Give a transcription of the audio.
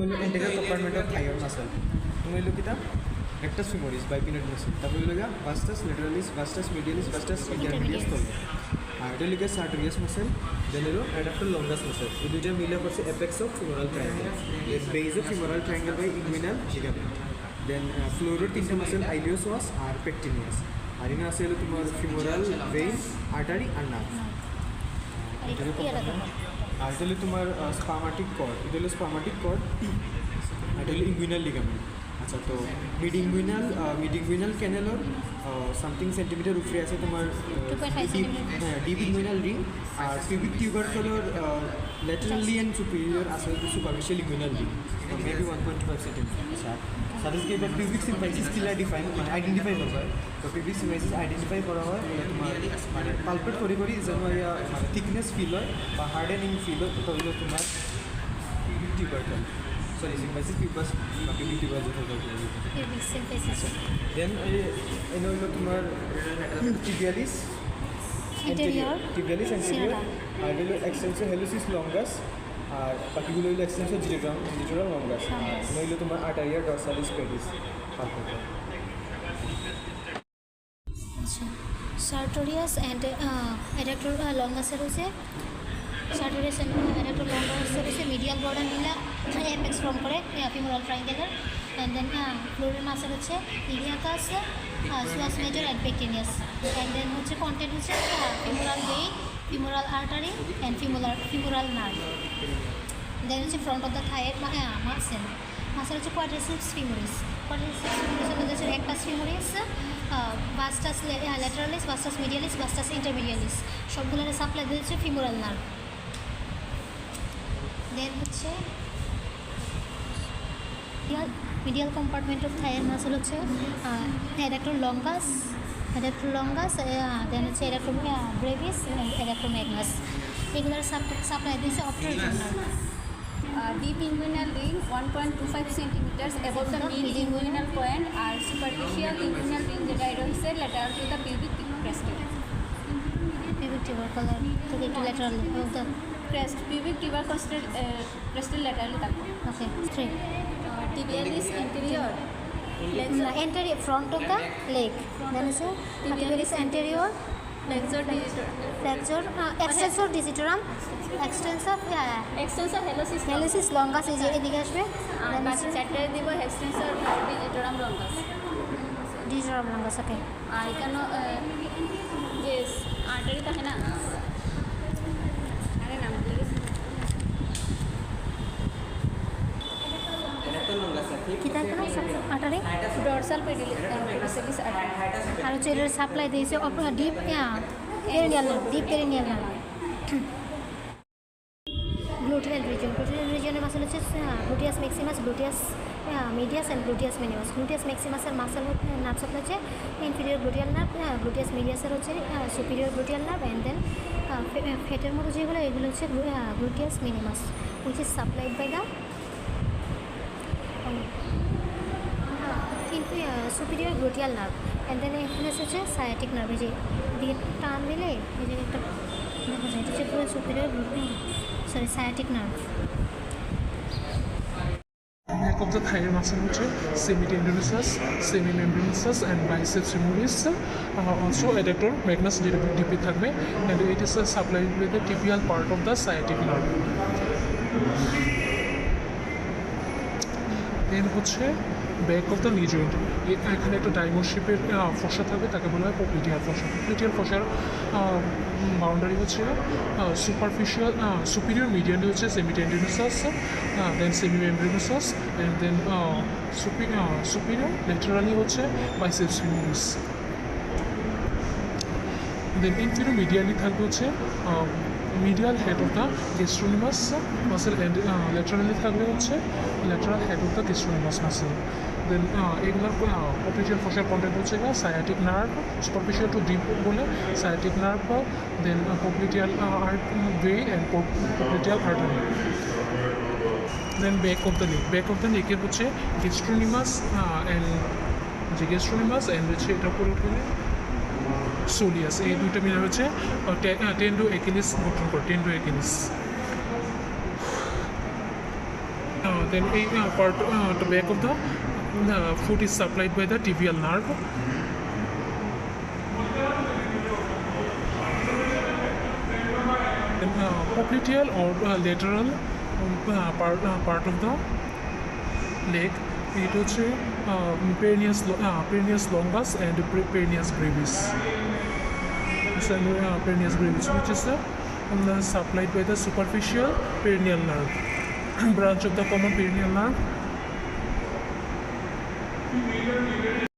হলো anterior compartment of thyroid muscle. তুমি হলো কিতা রেক্টাস ফিমোরিস বাইপিনেট মাসল। তারপর হলো গিয়া ভাস্টাস ল্যাটারালিস, ভাস্টাস মিডিয়ালিস, ভাস্টাস ইন্টারমিডিয়াস তলে। আর এটা হলো গিয়া সার্টোরিয়াস মাসল। দেন হলো অ্যাডাক্টর লঙ্গাস মাসল। এই দুইটা মিলে করছে অ্যাপেক্স অফ ফিমোরাল ট্রায়াঙ্গেল, এর base of femoral triangle by inguinal ligament. Then ফ্লোরের তিনটা মাসল আইলিওসোয়াস আর পেকটিনিয়াস। আর এখানে আছে হলো তোমার ফিমোরাল ভেইন, আর্টারি আর নার্ভ। আর এটা হলো তোমার স্পামাটিক কর্ড। এটা হলো স্পামাটিক কর্ড, এটা হলো ইগুইনাল লিগামেন্ট। আচ্ছা, তো মিড-ইগুইনাল ক্যানেলর সামথিং সেন্টিমিটার উপরে আছে তোমার ডিপ ইগুইনাল রিং। আর পিউবিক টিউবারকলের ল্যাটারালি অ্যান্ড সুপিরিয়র আছে superficial inguinal ring, maybe 1.5 centimetre. আচ্ছা, সাধারণত এবার পিউবিক সিম্পাইসিস কিলা ডিফাইন মানে আইডেন্টিফাই করা হয়। তো পিউবিক সিম্পাইসিস আইডেন্টিফাই করা হয় তোমার মানে পালপেট করি যেন মানে থিকনেস ফিল হয় বা হার্ডেনিং ফিল হয়, তো হইলো তোমার pubic tubercle. Sorry, symphysis pubis, pubic tuber যেটা বলতে হবে। Pubic symphysis. দেন এই হলো তোমার tibialis Anterior. tibialis anterior, আর হলো extensor hallucis longus, আর বাকিগুলো হলো extensor digitorum longus, আর হলো তোমার arteria dorsalis pedis। আচ্ছা, সার্টোরিয়াস অ্যান্ড অ্যাডাক্টর লঙ্গাসের হচ্ছে সার্টোরিয়াস অ্যান্ড অ্যাডাক্টর লঙ্গাসের হচ্ছে মিডিয়াল বর্ডার মিলা অ্যাপেক্স ফর্ম করে ফিমোরাল ট্রায়াঙ্গেলের। অ্যান্ড দেন ফ্লোরের মাসেল হচ্ছে iliacus, psoas major and pectineus. And then হচ্ছে কন্টেন্ট হচ্ছে femoral vein, femoral artery and femoral nerve. Then হচ্ছে ফ্রন্ট অফ দ্য থাইয়ের মাসেল হচ্ছে কোয়াড্রিসেপস ফিমোরিস। কোয়াড্রিসেপস ফিমোরিসের মধ্যে হচ্ছে রেক্টাস ফিমোরিস, ভাস্টাস ল্যাটারালিস, ভাস্টাস মিডিয়ালিস, ভাস্টাস ইন্টারমিডিয়ালিস, সবগুলোর সাপ্লাই দিচ্ছে ফিমোরাল নার্ভ। দেন হচ্ছে মিডিয়াল কম্পার্টমেন্ট অফ থাইয়ের মাসল হচ্ছে অ্যাডাক্টর লঙ্গাস, দেন হচ্ছে অ্যাডাক্টর ব্রেভিস, অ্যাডাক্টর ম্যাগনাস। এগুলোর সাপ্লাই দিচ্ছে obturator nerve. Deep inguinal ring 1.25 centimeters above the mid inguinal point আর superficial inguinal ring যেটা এটা হচ্ছে lateral to the pubic crest. Pubic tubercle থেকে একটু lateral of the crest pubic tubercle crestal laterally থাকবে। ওকে, straight. Tibialis anterior anterior front of the leg. Then is tibialis anterior, flexor extensor digitorum, extensor hallucis longus এই যে এদিকে আসবে। বাকি চারটে দিব extensor digitorum longus। digitorum longus, ওকে। আর এখানে যে আর্টারি থাকে না, আরে নাম ভুলে গেছি, কি থাকে না আটারে ডরসাল পেডিলিস আর্টারি। আর হচ্ছে এর সাপ্লাই দিয়েছে deep perineal nerve, deep perineal nerve. Gluteal রিজিয়নের মাসল হচ্ছে gluteus maximus, gluteus medius and gluteus minimus. Gluteus ম্যাক্সিমাসের মাসল নার্ভ সাপ্লাই হচ্ছে ইনফিরিয়র গ্লুটিয়াল নার্ভ, গ্লুটিয়াস মিডিয়াসের হচ্ছে superior gluteal nerve, and then ফেটের মতো যেগুলো এগুলো হচ্ছে gluteus minimus, which is supplied by the superior gluteal nerve. And then এখানে হচ্ছে সায়াটিক নার্ভ, এই যে দিকে টান দিলে এই যে একটা দেখা যায়, এটা হচ্ছে পুরো superior sciatic nerve. Neck of the thigh muscle which is semitendinosus, semimembranosus and biceps femoris, also adductor magnus DP থাকবে, and it is supplied with the tibial part of the sciatic nerve. Then হচ্ছে back of the নি joint, এখানে একটা diamond শেপের ফসা থাকবে, তাকে বলা হয় পপ্লিটিয়াল ফসা। পপ্লিটিয়াল ফসার বাউন্ডারি হচ্ছে সুপিরিয়র মিডিয়ানলি হচ্ছে semitendinosus, then semimembranosus, and then superior laterally হচ্ছে biceps femoris. Then inferior medially থাকবে হচ্ছে medial head of the gastrocnemius muscle, and laterally থাকবে হচ্ছে lateral head of the gastrocnemius muscle. Then এগুলোর পপ্লিটিয়াল ফসার content হচ্ছে sciatic nerve, superficial to deep বলে sciatic nerve, then popliteal vein and popliteal artery. Then back of the নেকের হচ্ছে গেস্ট্রোনিমাস and হচ্ছে এটা পুরো সোলিয়াস, এই দুইটা মিলে হচ্ছে টেন্ডো অ্যাকিলিস গঠন করে, Tendo Achilles. then a part the back of the foot is supplied by the tibial nerve. Then popliteal or lateral part of the leg, it হচ্ছে peroneus longus and peroneus brevis. Peroneus brevis, which is supplied by the superficial peroneal nerve, branch of the common peroneal nerve.